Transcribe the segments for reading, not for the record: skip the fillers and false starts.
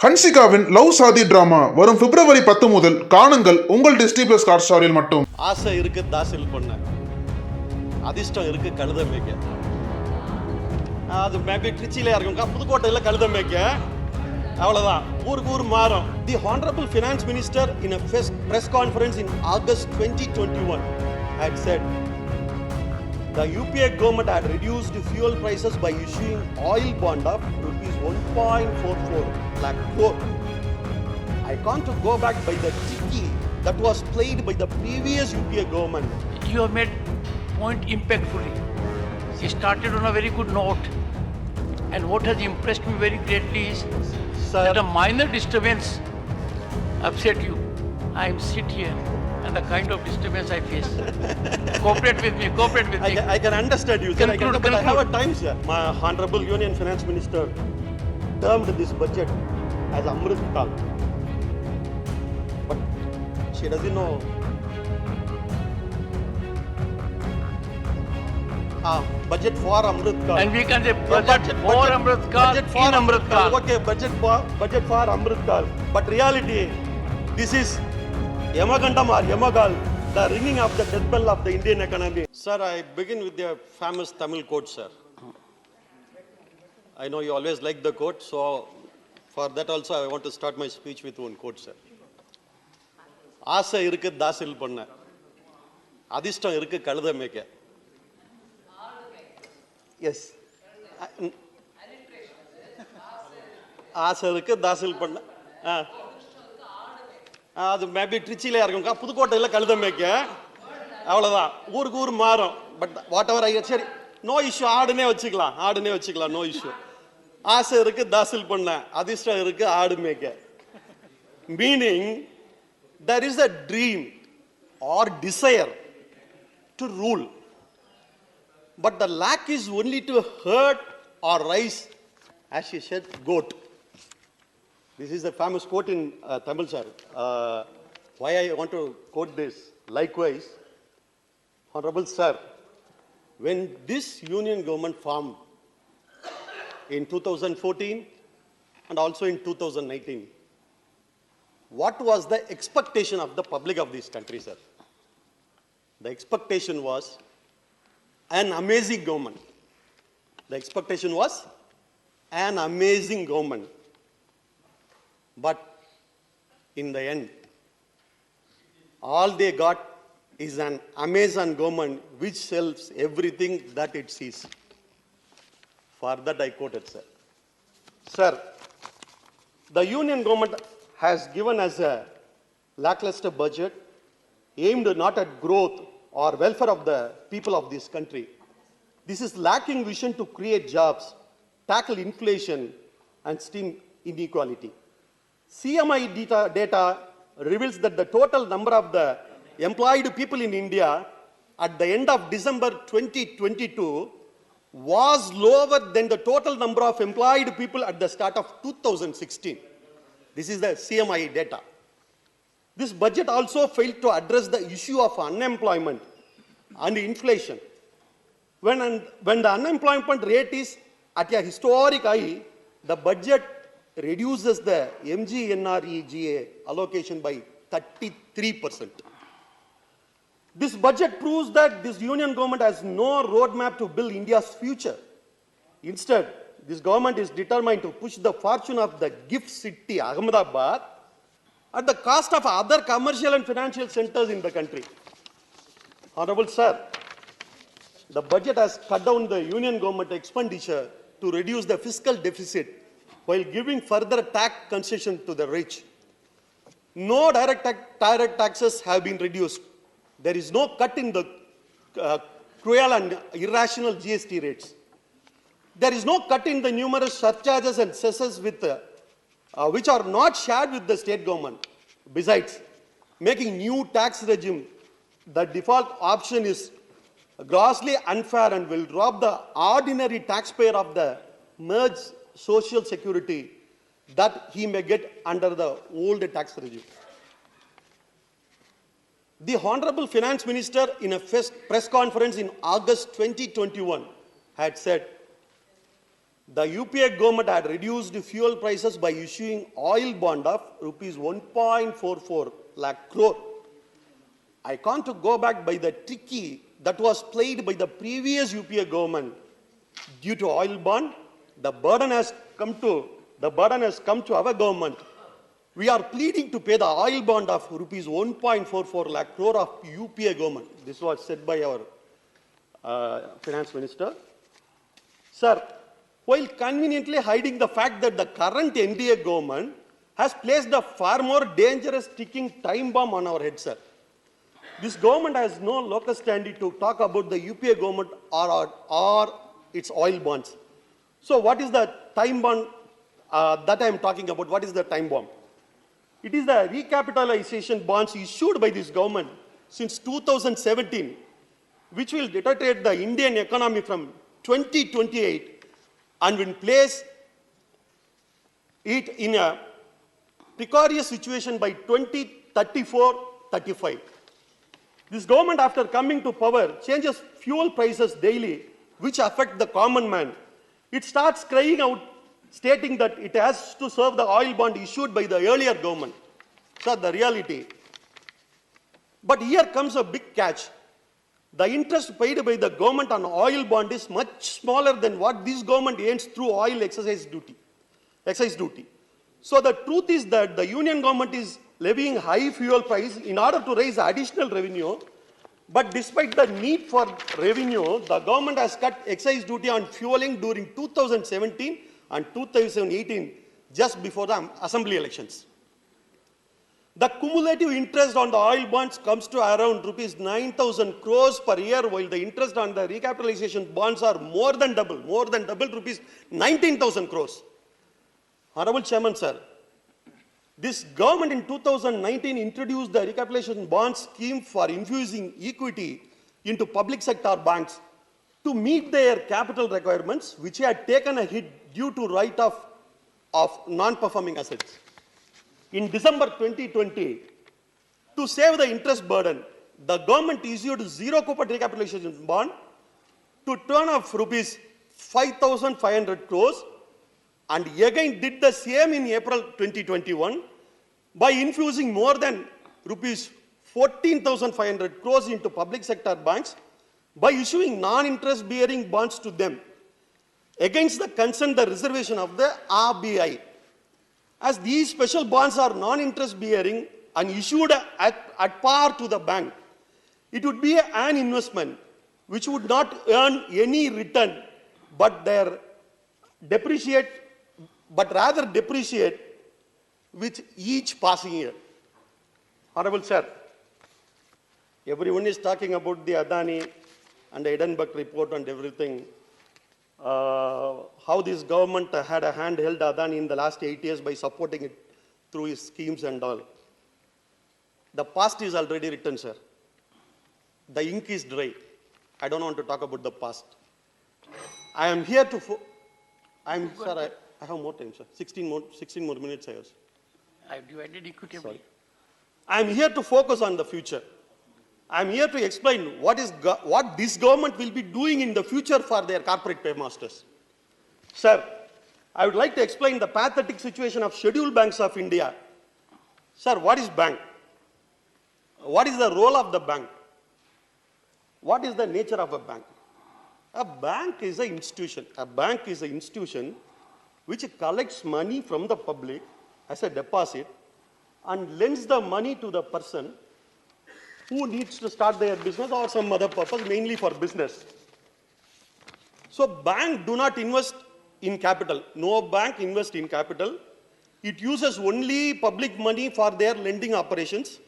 ஹன்சிகாவின் love சாதி drama வரும் பிப்ரவரி 10 முதல் காணுங்கள் உங்கள் டிஸ்னி பிளஸ் ஹாட் ஸ்டாரில் மட்டும். ஆசை இருக்கு தாசில் பண்ண, அதிர்ஷ்டம் இருக்கு கழுத மேய்க்க. அது மேபி ட்ரிச்சிலே இருக்கும், புதுக்கோட்டையில் கழுத மேய்க்க. அவ்வளோதான், ஊருக்கு ஊர் மாறும். தி honourable finance minister in a press conference in August 2021 had said the UPA government had reduced fuel prices by issuing oil bond of rupees 1.44 lakh crore. I can't go back by the tricky that was played by the previous UPA government. You have made point impactfully. She started on a very good note, and what has impressed me very greatly is that a minor disturbance upset you. I am sit here and the kind of disturbance I face. Cooperate with me. I can understand you, sir. But I have a time, sir. My Honorable Union Finance Minister termed this budget as Amrit Kal. But she doesn't know. Budget for Amrit Kal. And we can say budget for Amrit Kal. Budget for Amrit Kal. Okay, budget for Amrit Kal. But reality, this is Yamagandam or Yamagal, the ringing of the death bell of the Indian economy. Sir, I begin with the famous Tamil quote, sir. I know you always like the quote, so for that also I want to start my speech with one quote, sir. ஆசை இருக்கு தாசில் பண்ண, அதிர்ஷ்டம் இருக்கு கழுத மேய்க்க. S, ஆசை இருக்கு தாசில் பண்ண. அது மேபி ட்ரிச்சிலே இருக்கும், புதுக்கோட்டையில் கழுத மேய்க்க. அவ்வளோதான், ஊருக்கு ஊர் மாறும். பட் வாட் எவர் சரி, நோ இஷ்யூ, ஆடுனே வச்சுக்கலாம், நோ இஷ்யூ. ஆசை இருக்கு தாசில் பண்ண, அதிர்ஷ்டம் இருக்கு ஆடு மேய்க்க. Meaning there is a dream or desire to rule, but the lack is only to hurt or rise, as she said, goat. This is a famous quote in Tamil, sir. Why I want to quote this? Likewise, Honorable Sir, when this union government formed in 2014 and also in 2019, what was the expectation of the public of this country, sir? The expectation was an amazing government. The expectation was an amazing government. But in the end, all they got is an Amazon government which sells everything that it sees. For that I quoted, sir. Sir, the union government has given us a lackluster budget aimed not at growth or welfare of the people of this country. This is lacking vision to create jobs, tackle inflation, and stem inequality. CMI data reveals that the total number of the employed people in India at the end of December 2022 was lower than the total number of employed people at the start of 2016. This is the CMI data. This budget also failed to address the issue of unemployment and inflation. When the unemployment rate is at a historic high, the budget reduces the MGNREGA allocation by 33%. This budget proves that this union government has no roadmap to build India's future. Instead, this government is determined to push the fortune of the gift city, Ahmedabad, at the cost of other commercial and financial centers in the country. Honorable Sir, the budget has cut down the union government expenditure to reduce the fiscal deficit while giving further tax concession to the rich. No direct taxes have been reduced. There is no cut in the cruel and irrational GST rates. There is no cut in the numerous surcharges and cesses which are not shared with the state government. Besides, making new tax regime the default option is grossly unfair and will rob the ordinary taxpayer of the merged social security that he may get under the old tax regime. The Honorable Finance Minister in a press conference in August 2021 had said The UPA government had reduced fuel prices by issuing oil bond of rupees 1.44 lakh crore. I can't go back by the tricky that was played by the previous UPA government. Due to oil bond, the burden has come to our government. We are pleading to pay the oil bond of rupees 1.44 lakh crore of UPA government. This was said by our finance minister. Sir, while conveniently hiding the fact that the current NDA government has placed a far more dangerous ticking time bomb on our head, sir. This government has no locus standi to talk about the UPA government or its oil bonds. So what is the time bomb that I am talking about? What is the time bomb? It is the recapitalization bonds issued by this government since 2017, which will deteriorate the Indian economy from 2028 and will place it in a precarious situation by 2034-35. This government, after coming to power, changes fuel prices daily, which affect the common man. It starts crying out, stating that it has to serve the oil bond issued by the earlier government. So the reality. But here comes a big catch. The interest paid by the government on oil bond is much smaller than what this government earns through oil excise duty. So the truth is that the union government is levying high fuel price in order to raise additional revenue. But despite the need for revenue, the government has cut excise duty on fueling during 2017 and 2018, just before the assembly elections. The cumulative interest on the oil bonds comes to around rupees 9,000 crores per year, while the interest on the recapitalization bonds are more than double rupees 19,000 crores. Honorable Chairman, sir, this government in 2019 introduced the recapitalization bond scheme for infusing equity into public sector banks to meet their capital requirements, which had taken a hit due to write-off of non-performing assets. In December 2020, to save the interest burden, the government issued zero-coupon recapitalization bond to turn of rupees 5,500 crores and again did the same in April 2021 by infusing more than rupees 14,500 crores into public sector banks by issuing non-interest bearing bonds to them against the consent, the reservation of the RBI. As these special bonds are non-interest bearing and issued at par to the bank, it would be an investment which would not earn any return but rather depreciate with each passing year. Honorable Sir, everyone is talking about the Adani and the Edinburgh report and everything. How this government had a hand held Adani in the last 8 years by supporting it through his schemes and all. The past is already written, sir. The ink is dry. I don't want to talk about the past. I am here to... I have more time, sir. 16 more minutes I have. I have divided equitably. I am here to focus on the future. I am here to explain what this government will be doing in the future for their corporate paymasters. Sir, I would like to explain the pathetic situation of scheduled banks of India. Sir, what is bank? What is the role of the bank? What is the nature of a bank? A bank is an institution. A bank is an institution which collects money from the public as a deposit and lends the money to the person who needs to start their business or some other purpose, mainly for business. So banks do not invest in capital. No bank invests in capital. It uses only public money for their lending operations.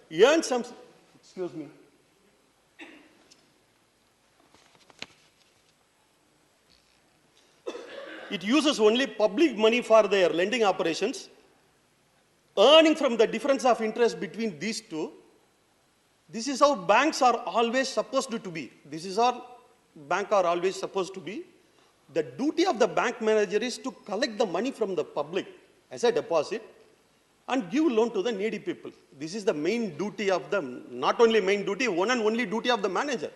It uses only public money for their lending operations, earning from the difference of interest between these two. This is how banks are always supposed to be. This is how banks are always supposed to be. The duty of the bank manager is to collect the money from the public as a deposit and give loan to the needy people. This is the main duty of them, not only main duty, one and only duty of the manager.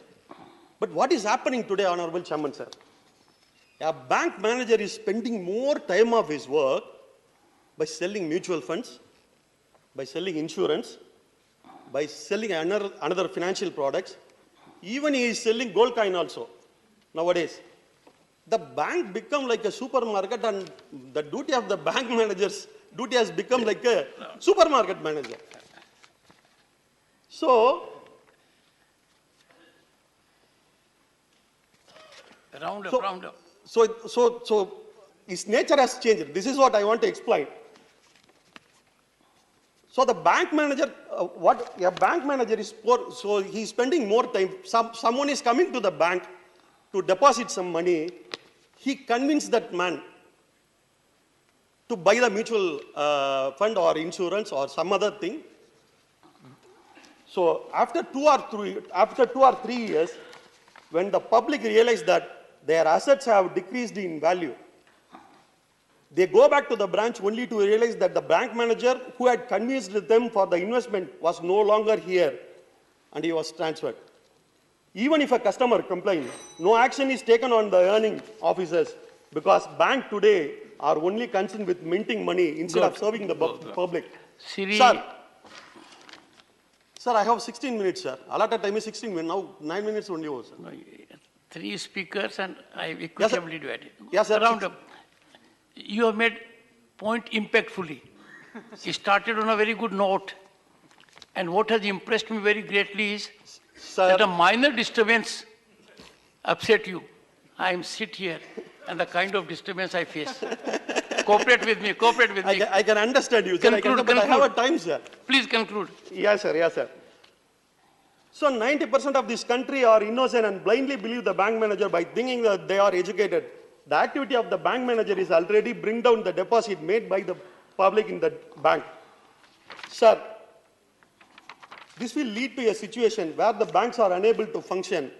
But what is happening today, Honorable Chairman, sir? A bank manager is spending more time of his work by selling mutual funds, by selling insurance, by selling another financial products. Even he is selling gold coin also nowadays. The bank become like a supermarket, and the duty of the bank manager's duty has become like a supermarket manager. So, Round up. So his nature has changed. This is what I want to explain. So the bank manager, what a bank manager is poor, so he's spending more time. Someone is coming to the bank to deposit some money. He convinced that man to buy the mutual fund or insurance or some other thing. So after 2 or 3 years, when the public realize that their assets have decreased in value, they go back to the branch only to realize that the bank manager who had convinced them for the investment was no longer here, and he was transferred. Even if a customer complains, no action is taken on the earning officers, because bank today are only concerned with minting money instead of serving the public. Siri. Sir, I have 16 minutes, sir. Allotted time is 16 minutes. Now 9 minutes only, sir. 3 speakers and I equitably divided. Yes, sir. Round up. You have made point impactfully. You started on a very good note. And what has impressed me very greatly is that a minor disturbance upset you. I am sit here and the kind of disturbance I face. Cooperate with me. I can understand you, sir. Conclude. But I have a time, sir. Please conclude. Yes, sir. So 90% of this country are innocent and blindly believe the bank manager by thinking that they are educated. The activity of the bank manager is already bring down the deposit made by the public in the bank. Sir, this will lead to a situation where the banks are unable to function,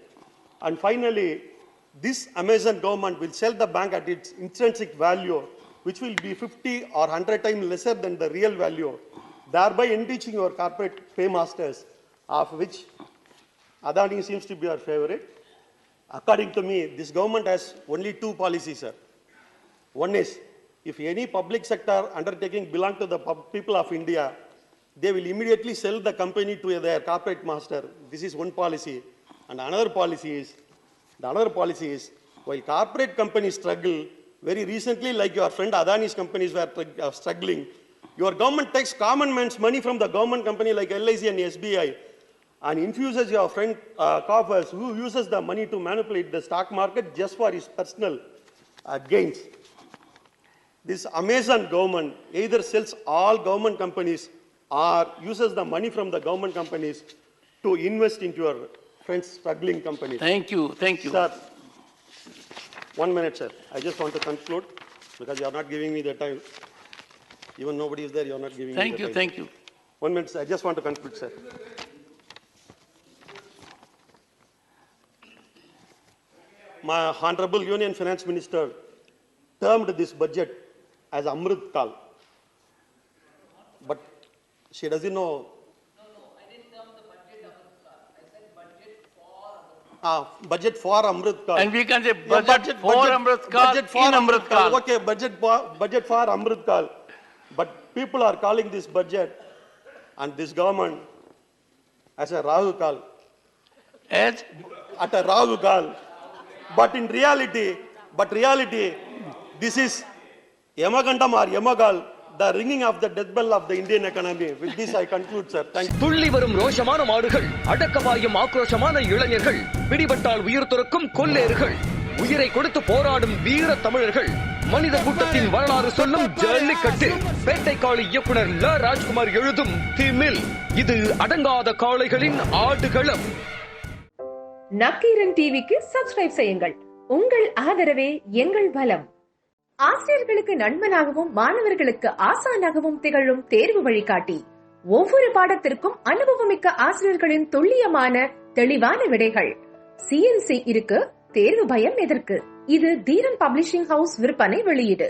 and finally, this Amazon government will sell the bank at its intrinsic value, which will be 50 or 100 times lesser than the real value, thereby enriching your corporate paymasters, of which Adani seems to be our favorite. According to me, this government has only 2 policies, sir. One is, if any public sector undertaking belong to the people of India, they will immediately sell the company to their corporate master. This is one policy. And another policy is, while corporate companies struggle, very recently, like your friend Adani's companies were struggling, your government takes common man's money from the government company like LIC and SBI and infuses your friend coffers, who uses the money to manipulate the stock market just for his personal gains. This Amazon government either sells all government companies or uses the money from the government companies to invest into your friend's struggling companies. Thank you. Sir, 1 minute, sir. I just want to conclude because you are not giving me the time. Even nobody is there, you are not giving me the time. Thank you. 1 minute, sir. I just want to conclude, sir. My Honorable Union Finance Minister termed this budget as Amrit Kal. But she doesn't know. No, I didn't term the budget Amrit Kal. I said budget for Amrit Kal. Budget for Amrit Kal. And we can say budget for Amrit Kal, budget for in Amrit Kal. Okay, budget for Amrit Kal. But people are calling this budget and this government as a Rahu Kal. As? At a Rahu Kal. But in reality, this is Yamagandam or Yamagal, the ringing of the death bell of the Indian economy. With this, I conclude, sir. Thank you. துள்ளி வரும் ரோஷமான மாடுகள், அடக்கபாயும் ஆக்ரோஷமான இளைஞர்கள், பிடிபட்டால் உயிர் துறக்கும் கொல்லேறுகள், உயிரை கொடுத்து போராடும் வீர தமிழர்கள், மனித கூட்டத்தின் வரலாறு சொல்லும் ஜல்லிக்கட்டு. பேட்டைக்காளி இயக்குனர் ல ராஜ்குமார் எழுதும் திமில். இது அடங்காத காளைகளின் ஆடுகளம். நக்கீரன் டிவிக்கு சப்ஸ்கிரைப் செய்யுங்கள். உங்கள் ஆதரவே எங்கள் பலம். ஆசிரியர்களுக்கு நண்பனாகவும் மாணவர்களுக்கு ஆசானாகவும் திகழும் தேர்வு வழிகாட்டி. ஒவ்வொரு பாடத்திற்கும் அனுபவமிக்க ஆசிரியர்களின் துல்லியமான தெளிவான விடைகள். CNC இருக்கு, தேர்வு பயம் எதற்கு? இது தீரன் பப்ளிஷிங் ஹவுஸ் விற்பனை வெளியீடு.